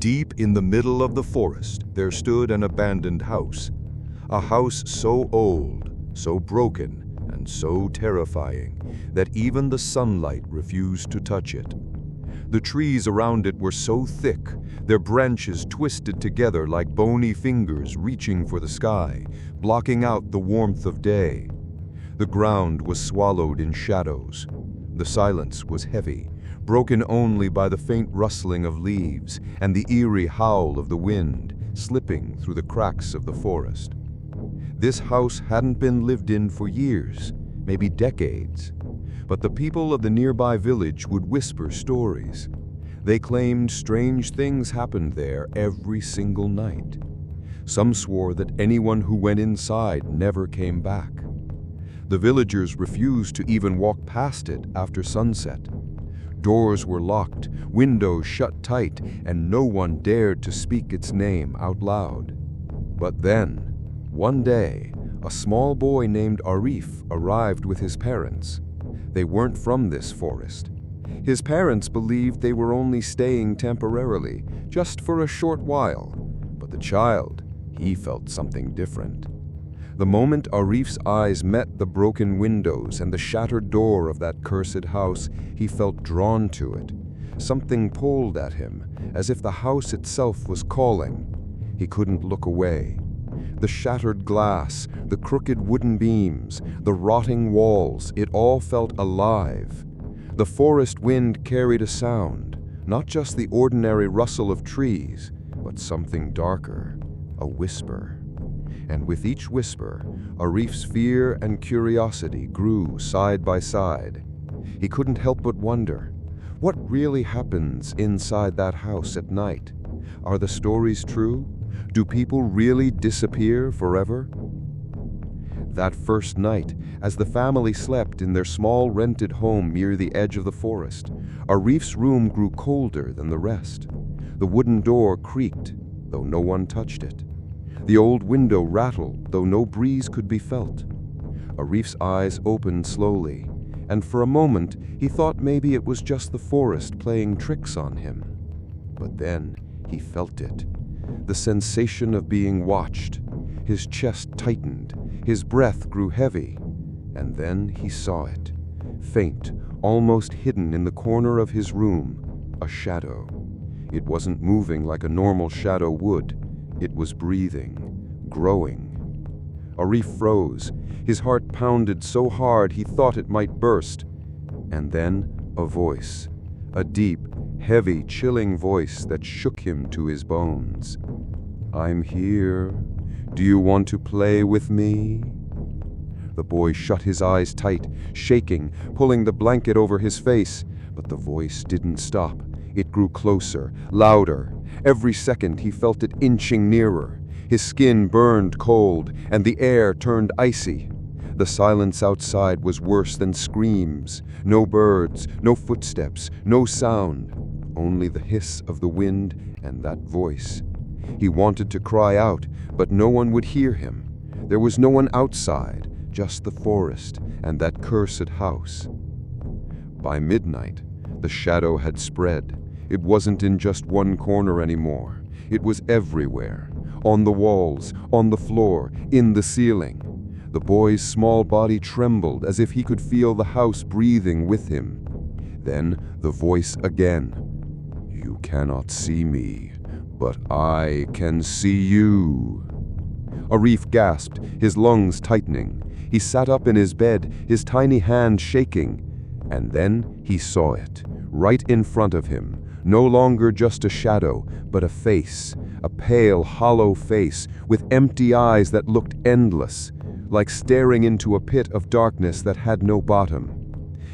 Deep in the middle of the forest, there stood an abandoned house. A house so old, so broken, and so terrifying that even the sunlight refused to touch it. The trees around it were so thick, their branches twisted together like bony fingers reaching for the sky, blocking out the warmth of day. The ground was swallowed in shadows. The silence was heavy, broken only by the faint rustling of leaves and the eerie howl of the wind slipping through the cracks of the forest. This house hadn't been lived in for years, maybe decades, but the people of the nearby village would whisper stories. They claimed strange things happened there every single night. Some swore that anyone who went inside never came back. The villagers refused to even walk past it after sunset. Doors were locked, windows shut tight, and no one dared to speak its name out loud. But then, one day, a small boy named Arif arrived with his parents. They weren't from this forest. His parents believed they were only staying temporarily, just for a short while. But the child, he felt something different. The moment Arif's eyes met the broken windows and the shattered door of that cursed house, he felt drawn to it. Something pulled at him, as if the house itself was calling. He couldn't look away. The shattered glass, the crooked wooden beams, the rotting walls, it all felt alive. The forest wind carried a sound, not just the ordinary rustle of trees, but something darker, a whisper. And with each whisper, Arif's fear and curiosity grew side by side. He couldn't help but wonder, what really happens inside that house at night? Are the stories true? Do people really disappear forever? That first night, as the family slept in their small rented home near the edge of the forest, Arif's room grew colder than the rest. The wooden door creaked, though no one touched it. The old window rattled, though no breeze could be felt. Arif's eyes opened slowly, and for a moment he thought maybe it was just the forest playing tricks on him. But then he felt it. The sensation of being watched. His chest tightened, his breath grew heavy, and then he saw it. Faint, almost hidden in the corner of his room, a shadow. It wasn't moving like a normal shadow would. It was breathing, growing. Arif froze. His heart pounded so hard he thought it might burst. And then a voice, a deep, heavy, chilling voice that shook him to his bones. "I'm here. Do you want to play with me?" The boy shut his eyes tight, shaking, pulling the blanket over his face. But the voice didn't stop. It grew closer, louder. Every second he felt it inching nearer. His skin burned cold, and the air turned icy. The silence outside was worse than screams. No birds, no footsteps, no sound. Only the hiss of the wind and that voice. He wanted to cry out, but no one would hear him. There was no one outside, just the forest and that cursed house. By midnight, the shadow had spread. It wasn't in just one corner anymore. It was everywhere. On the walls, on the floor, in the ceiling. The boy's small body trembled as if he could feel the house breathing with him. Then the voice again. "You cannot see me, but I can see you." Arif gasped, his lungs tightening. He sat up in his bed, his tiny hand shaking. And then he saw it, right in front of him. No longer just a shadow, but a face, a pale, hollow face with empty eyes that looked endless, like staring into a pit of darkness that had no bottom.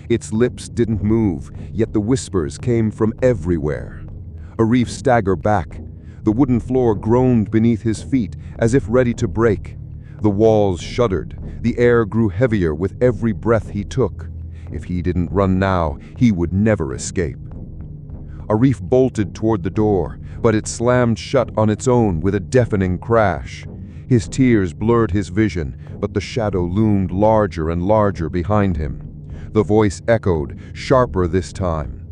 Its lips didn't move, yet the whispers came from everywhere. Arif staggered back. The wooden floor groaned beneath his feet, as if ready to break. The walls shuddered. The air grew heavier with every breath he took. If he didn't run now, he would never escape. Arif bolted toward the door, but it slammed shut on its own with a deafening crash. His tears blurred his vision, but the shadow loomed larger and larger behind him. The voice echoed, sharper this time.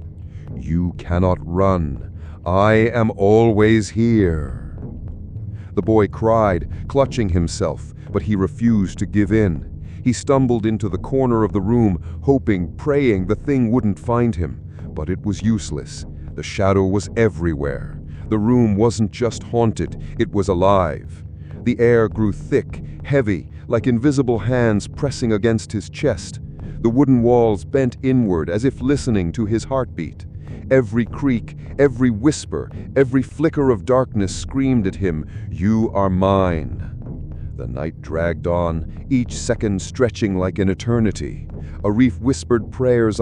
"You cannot run. I am always here." The boy cried, clutching himself, but he refused to give in. He stumbled into the corner of the room, hoping, praying the thing wouldn't find him. But it was useless. The shadow was everywhere. The room wasn't just haunted, it was alive. The air grew thick, heavy, like invisible hands pressing against his chest. The wooden walls bent inward as if listening to his heartbeat. Every creak, every whisper, every flicker of darkness screamed at him, "You are mine." The night dragged on, each second stretching like an eternity. Arif whispered prayers